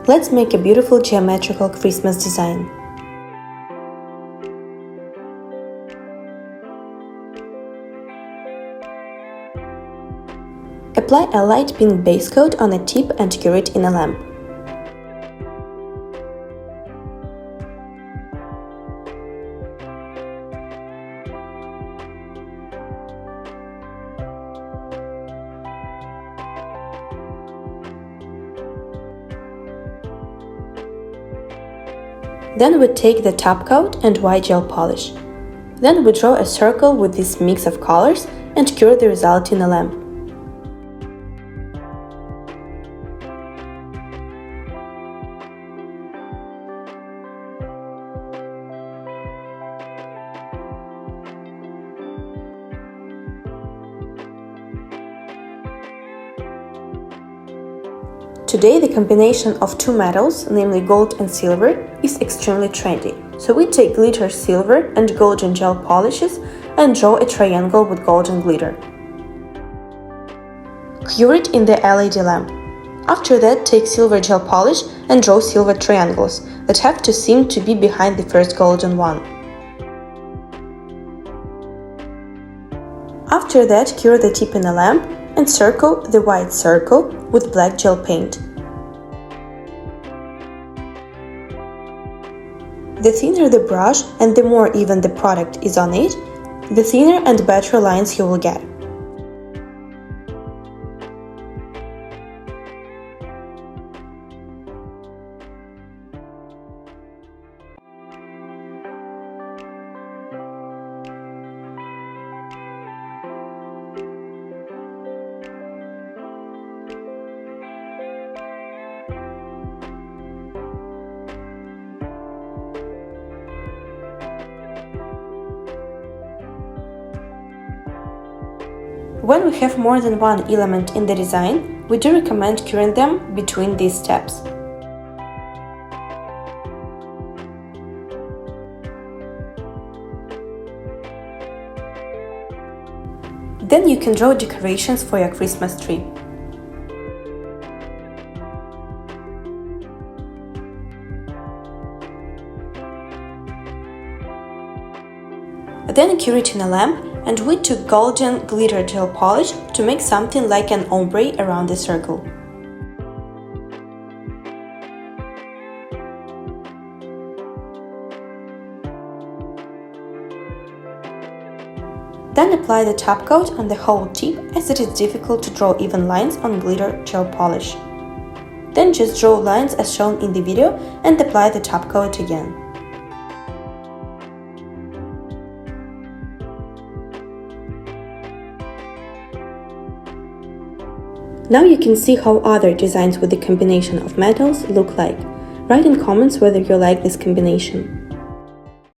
Let's make a beautiful geometrical Christmas design. Apply a light pink base coat on a tip and cure it in a lamp. Then we take the top coat and white gel polish. Then we draw a circle with this mix of colors and cure the result in a lamp. Today, the combination of two metals, namely gold and silver, is extremely trendy. So we take glitter silver and golden gel polishes and draw a triangle with golden glitter. Cure it in the LED lamp. After that, take silver gel polish and draw silver triangles that have to seem to be behind the first golden one. After that, cure the tip in a lamp and circle the white circle with black gel paint. The thinner the brush and the more even the product is on it, the thinner and better lines you will get. When we have more than one element in the design, we do recommend curing them between these steps. Then you can draw decorations for your Christmas tree. Then cure it in a lamp, and we took golden glitter gel polish to make something like an ombre around the circle. Then apply the top coat on the whole tip, as it is difficult to draw even lines on glitter gel polish. Then just draw lines as shown in the video and apply the top coat again. Now you can see how other designs with the combination of metals look like. Write in comments whether you like this combination.